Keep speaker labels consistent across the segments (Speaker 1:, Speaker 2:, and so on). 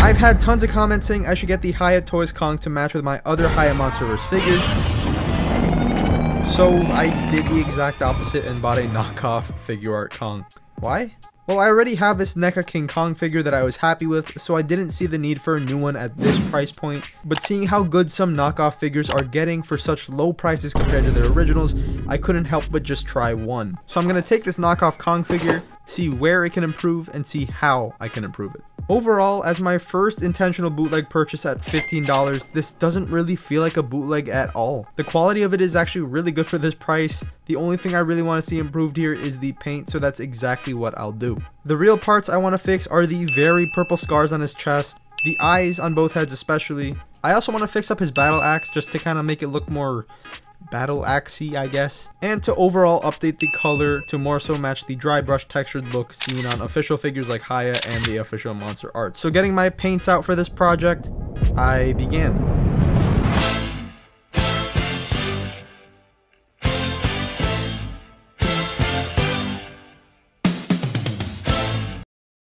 Speaker 1: I've had tons of comments saying I should get the Hiya Toys Kong to match with my other Hiya Monsterverse figures. So I did the exact opposite and bought a knockoff figure art Kong. Why? Well, I already have this NECA King Kong figure that I was happy with, so I didn't see the need for a new one at this price point. But seeing how good some knockoff figures are getting for such low prices compared to their originals, I couldn't help but just try one. So I'm going to take this knockoff Kong figure, see where it can improve, and see how I can improve it. Overall, as my first intentional bootleg purchase at $15, this doesn't really feel like a bootleg at all. The quality of it is actually really good for this price. The only thing I really want to see improved here is the paint, so that's exactly what I'll do. The real parts I want to fix are the very purple scars on his chest, the eyes on both heads especially. I also want to fix up his battle axe just to kind of make it look more battle axey, I guess, and to overall update the color to more so match the dry brush textured look seen on official figures like Hiya and the official MonsterArt. So getting my paints out for this project, I began.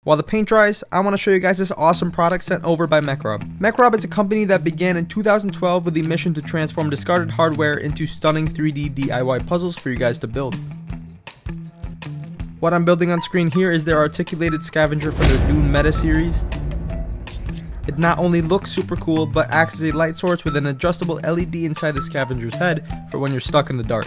Speaker 1: While the paint dries, I want to show you guys this awesome product sent over by MechRob. MechRob is a company that began in 2012 with the mission to transform discarded hardware into stunning 3D DIY puzzles for you guys to build. What I'm building on screen here is their articulated scavenger for their Dune Meta series. It not only looks super cool, but acts as a light source with an adjustable LED inside the scavenger's head for when you're stuck in the dark.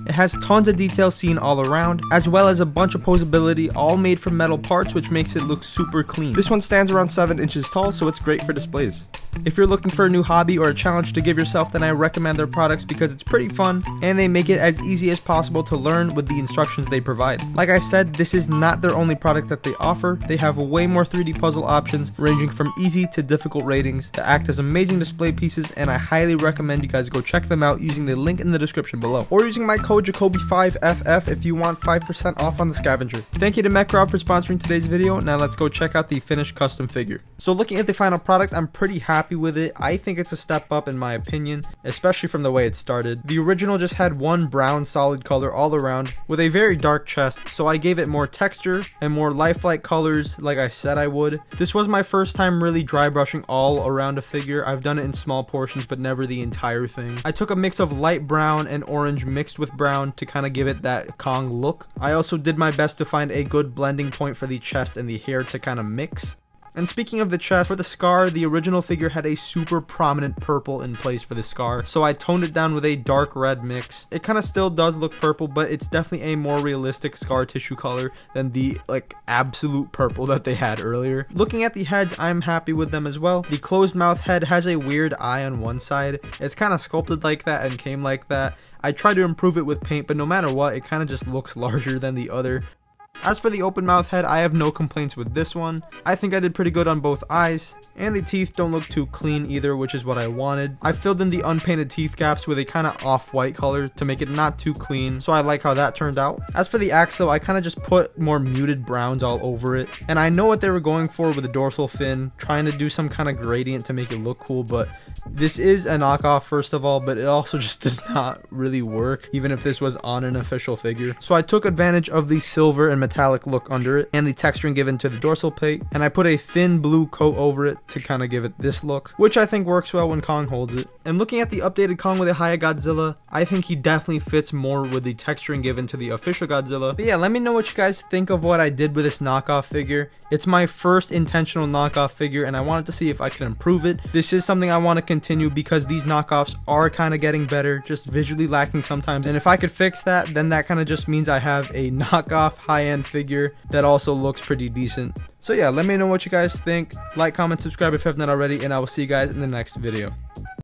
Speaker 1: It has tons of details seen all around, as well as a bunch of posability, all made from metal parts, which makes it look super clean. This one stands around 7 inches tall, so it's great for displays. If you're looking for a new hobby or a challenge to give yourself, then I recommend their products because it's pretty fun, and they make it as easy as possible to learn with the instructions they provide. Like I said, this is not their only product that they offer. They have way more 3D puzzle options, ranging from easy to difficult ratings, that act as amazing display pieces, and I highly recommend you guys go check them out using the link in the description below, or using my code Jakobe5FF if you want 5% off on the scavenger. Thank you to MechRob for sponsoring today's video. Now let's go check out the finished custom figure. So looking at the final product, I'm pretty happy with it. I think it's a step up in my opinion, especially from the way it started. The original just had one brown solid color all around with a very dark chest, so I gave it more texture and more lifelike colors like I said I would. This was my first time really dry brushing all around a figure. I've done it in small portions but never the entire thing. I took a mix of light brown and orange mixed with brown to kind of give it that Kong look. I also did my best to find a good blending point for the chest and the hair to kind of mix. And speaking of the chest, for the scar, the original figure had a super prominent purple in place for the scar, so I toned it down with a dark red mix. It kind of still does look purple, but it's definitely a more realistic scar tissue color than the absolute purple that they had earlier. Looking at the heads, I'm happy with them as well. The closed mouth head has a weird eye on one side. It's kind of sculpted like that and came like that. I tried to improve it with paint, but no matter what, it kind of just looks larger than the other. As for the open mouth head, I have no complaints with this one. I think I did pretty good on both eyes, and the teeth don't look too clean either, which is what I wanted. I filled in the unpainted teeth gaps with a kind of off-white color to make it not too clean, so I like how that turned out. As for the axe though, I kind of just put more muted browns all over it, and I know what they were going for with the dorsal fin, trying to do some kind of gradient to make it look cool, but this is a knockoff first of all, but it also just does not really work, even if this was on an official figure. So I took advantage of the silver and metallic look under it and the texturing given to the dorsal plate, and I put a thin blue coat over it to kind of give it this look, which I think works well when Kong holds it. And looking at the updated Kong with a Hiya Godzilla, I think he definitely fits more with the texturing given to the official Godzilla. But yeah, let me know what you guys think of what I did with this knockoff figure. It's my first intentional knockoff figure, and I wanted to see if I could improve it. This is something I want to continue because these knockoffs are kind of getting better, just visually lacking sometimes, and if I could fix that, then that kind of just means I have a knockoff high-end figure that also looks pretty decent. So yeah, let me know what you guys think. Like, comment, subscribe if you have not already, and I will see you guys in the next video.